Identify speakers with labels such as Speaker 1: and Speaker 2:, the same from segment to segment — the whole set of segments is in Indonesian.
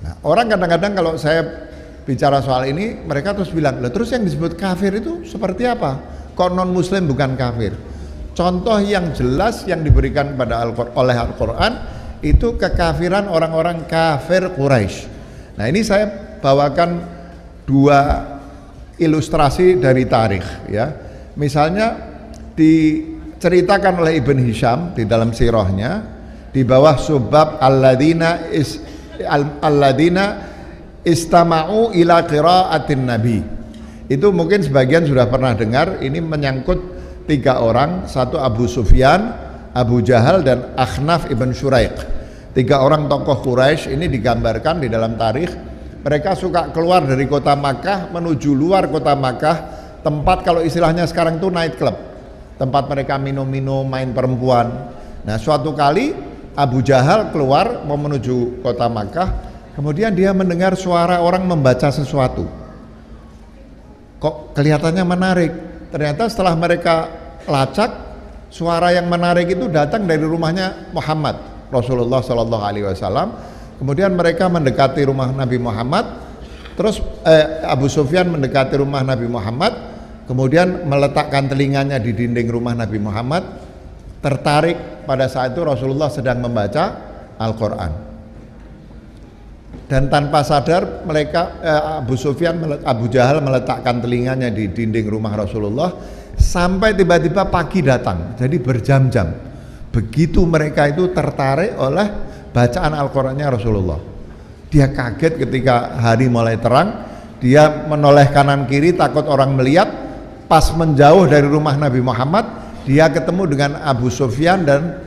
Speaker 1: Nah, orang kadang-kadang kalau saya bicara soal ini, mereka terus bilang, "Loh, terus yang disebut kafir itu seperti apa? Kok non muslim bukan kafir?" Contoh yang jelas yang diberikan pada oleh Al-Quran itu kekafiran orang-orang kafir Quraisy. Nah, ini saya bawakan dua ilustrasi dari tarikh ya. Misalnya diceritakan oleh Ibn Hisham di dalam sirahnya di bawah subbab alladzina istama'u ila qiraatin nabi. Itu mungkin sebagian sudah pernah dengar. Ini menyangkut 3 orang, satu Abu Sufyan, Abu Jahal dan Akhnaf ibn Syuraiq. 3 orang tokoh Quraisy ini digambarkan di dalam tarikh. Mereka suka keluar dari kota Makkah menuju luar kota Makkah, tempat kalau istilahnya sekarang itu night club, tempat mereka minum-minum, main perempuan. Nah, suatu kali Abu Jahal keluar mau menuju kota Makkah, kemudian dia mendengar suara orang membaca sesuatu. Kok kelihatannya menarik? Ternyata setelah mereka lacak, suara yang menarik itu datang dari rumahnya Muhammad Rasulullah Shallallahu Alaihi Wasallam. Kemudian mereka mendekati rumah Nabi Muhammad. Terus Abu Sufyan mendekati rumah Nabi Muhammad, kemudian meletakkan telinganya di dinding rumah Nabi Muhammad. Tertarik pada saat itu Rasulullah sedang membaca Al-Quran. Dan tanpa sadar mereka Abu Jahal meletakkan telinganya di dinding rumah Rasulullah sampai tiba-tiba pagi datang. Jadi berjam-jam. Begitu mereka itu tertarik oleh bacaan Al-Qur'annya Rasulullah. Dia kaget ketika hari mulai terang, dia menoleh kanan kiri takut orang melihat. Pas menjauh dari rumah Nabi Muhammad, dia ketemu dengan Abu Sufyan dan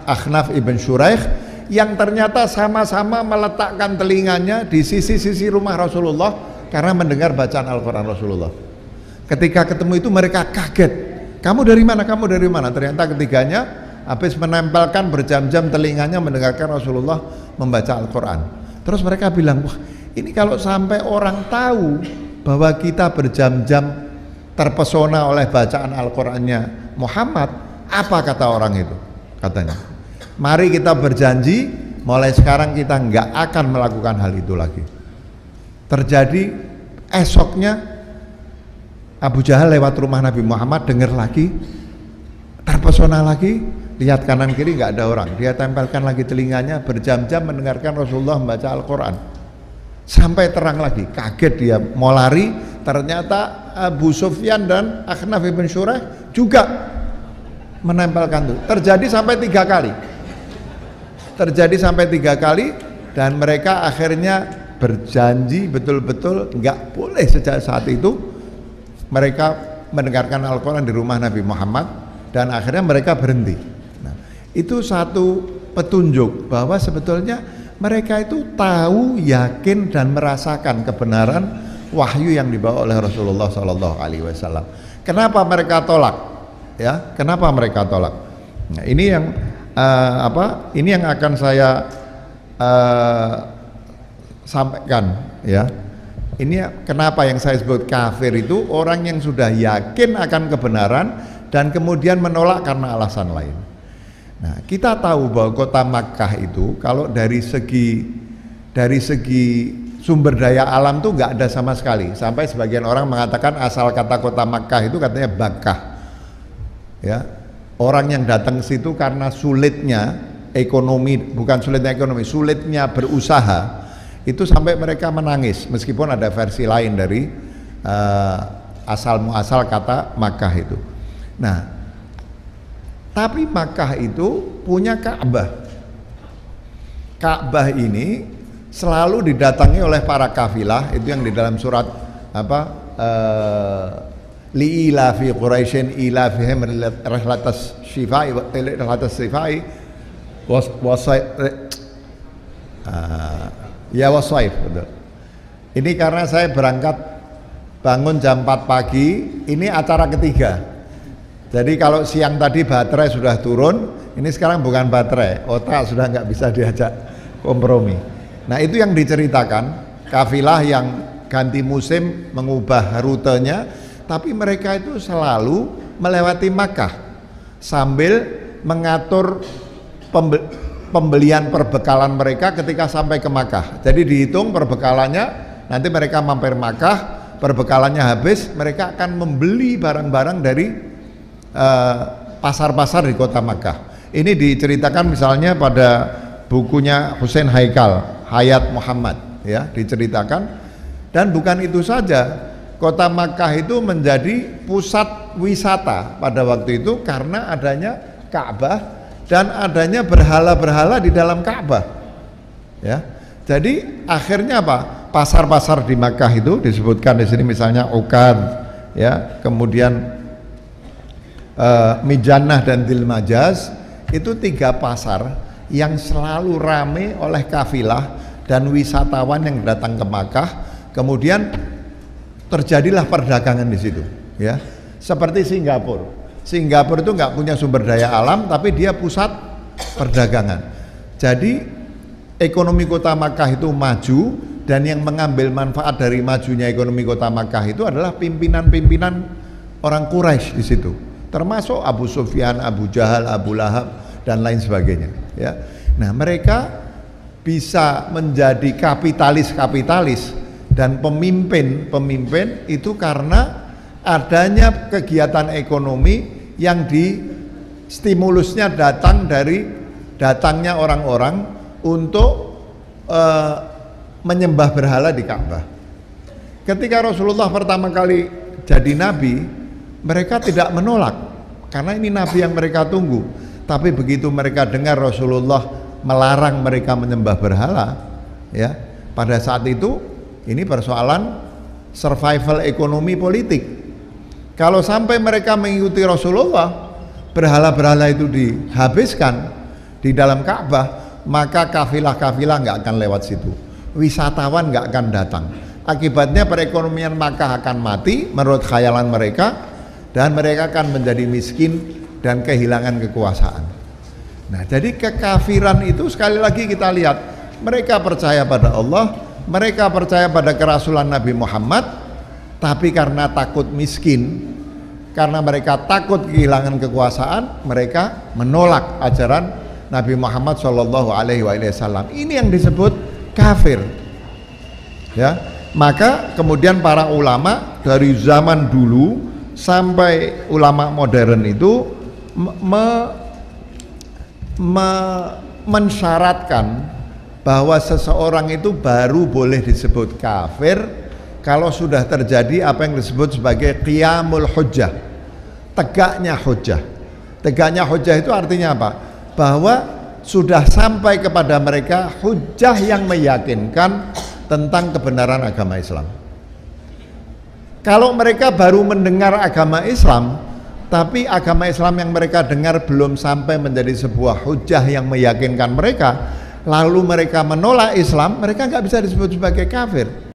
Speaker 1: Akhnaf ibn Syuraiq yang ternyata sama-sama meletakkan telinganya di sisi-sisi rumah Rasulullah karena mendengar bacaan Al-Quran Rasulullah. Ketika ketemu itu mereka kaget. Kamu dari mana? Kamu dari mana? Ternyata ketiganya habis menempelkan berjam-jam telinganya mendengarkan Rasulullah membaca Al-Quran. Terus mereka bilang, wah, ini kalau sampai orang tahu bahwa kita berjam-jam terpesona oleh bacaan Al-Qurannya Muhammad, apa kata orang itu? Katanya, mari kita berjanji mulai sekarang kita nggak akan melakukan hal itu lagi. Terjadi esoknya Abu Jahal lewat rumah Nabi Muhammad, dengar lagi, terpesona lagi, lihat kanan kiri nggak ada orang. Dia tempelkan lagi telinganya, berjam-jam mendengarkan Rasulullah membaca Al-Quran sampai terang lagi. Kaget dia, mau lari, ternyata Abu Sufyan dan Akhnaf ibn Syuraiq juga menempelkan itu. Terjadi sampai 3 kali. Terjadi sampai 3 kali dan mereka akhirnya berjanji betul-betul nggak boleh sejak saat itu mereka mendengarkan Al-Quran di rumah Nabi Muhammad dan akhirnya mereka berhenti. Nah, itu satu petunjuk bahwa sebetulnya mereka itu tahu, yakin dan merasakan kebenaran wahyu yang dibawa oleh Rasulullah SAW. Kenapa mereka tolak? Ya, kenapa mereka tolak? Nah, ini yang ini yang akan saya sampaikan ya. Ini kenapa yang saya sebut kafir itu orang yang sudah yakin akan kebenaran dan kemudian menolak karena alasan lain. Nah, kita tahu bahwa kota Makkah itu kalau dari segi sumber daya alam tuh nggak ada sama sekali. Sampai sebagian orang mengatakan asal kata kota Makkah itu katanya Bakkah. Ya, orang yang datang ke situ karena sulitnya ekonomi, bukan sulitnya ekonomi, sulitnya berusaha. Itu sampai mereka menangis meskipun ada versi lain dari asal muasal kata Makkah itu. Nah, tapi Makkah itu punya Ka'bah. Ka'bah ini selalu didatangi oleh para kafilah, itu yang di dalam surat li'ila fi Quraisyin ila fihim rihlatas syifai ya wasaif, betul. Ini karena saya berangkat bangun jam 4 pagi, ini acara ketiga. Jadi kalau siang tadi baterai sudah turun, ini sekarang bukan baterai, otak sudah nggak bisa diajak kompromi. Nah, itu yang diceritakan, kafilah yang ganti musim mengubah rutenya, tapi mereka itu selalu melewati Makkah sambil mengatur pembelian perbekalan mereka ketika sampai ke Makkah. Jadi dihitung perbekalannya, nanti mereka mampir Makkah, perbekalannya habis, mereka akan membeli barang-barang dari pasar-pasar di kota Makkah. Ini diceritakan misalnya pada bukunya Hussein Haikal, Hayat Muhammad, ya, diceritakan. Dan bukan itu saja, kota Makkah itu menjadi pusat wisata pada waktu itu karena adanya Ka'bah dan adanya berhala-berhala di dalam Ka'bah, ya. Jadi akhirnya apa? Pasar-pasar di Makkah itu disebutkan di sini misalnya Ukad, ya, kemudian Mijannah dan Dilmajaz, itu 3 pasar yang selalu ramai oleh kafilah dan wisatawan yang datang ke Makkah. Kemudian terjadilah perdagangan di situ, ya. Seperti Singapura. Singapura itu nggak punya sumber daya alam, tapi dia pusat perdagangan. Jadi ekonomi kota Makkah itu maju, dan yang mengambil manfaat dari majunya ekonomi kota Makkah itu adalah pimpinan-pimpinan orang Quraisy di situ, termasuk Abu Sufyan, Abu Jahal, Abu Lahab dan lain sebagainya, ya. Nah, mereka bisa menjadi kapitalis dan pemimpin itu karena adanya kegiatan ekonomi yang stimulusnya datang dari datangnya orang-orang untuk menyembah berhala di Ka'bah. Ketika Rasulullah pertama kali jadi nabi, mereka tidak menolak karena ini nabi yang mereka tunggu. Tapi begitu mereka dengar Rasulullah melarang mereka menyembah berhala, ya, pada saat itu ini persoalan survival ekonomi politik. Kalau sampai mereka mengikuti Rasulullah, berhala-berhala itu dihabiskan di dalam Ka'bah, maka kafilah-kafilah nggak akan lewat situ, wisatawan nggak akan datang. Akibatnya perekonomian Makkah akan mati menurut khayalan mereka, dan mereka akan menjadi miskin dan kehilangan kekuasaan. Nah, jadi kekafiran itu sekali lagi kita lihat, mereka percaya pada Allah, mereka percaya pada kerasulan Nabi Muhammad, tapi karena takut miskin, karena mereka takut kehilangan kekuasaan, mereka menolak ajaran Nabi Muhammad SAW. Ini yang disebut kafir, ya. Maka kemudian para ulama dari zaman dulu sampai ulama modern itu mensyaratkan bahwa seseorang itu baru boleh disebut kafir kalau sudah terjadi apa yang disebut sebagai qiyamul hujjah, tegaknya hujjah. Tegaknya hujjah itu artinya apa? Bahwa sudah sampai kepada mereka hujjah yang meyakinkan tentang kebenaran agama Islam. Kalau mereka baru mendengar agama Islam, tapi agama Islam yang mereka dengar belum sampai menjadi sebuah hujjah yang meyakinkan mereka, lalu mereka menolak Islam, mereka nggak bisa disebut sebagai kafir.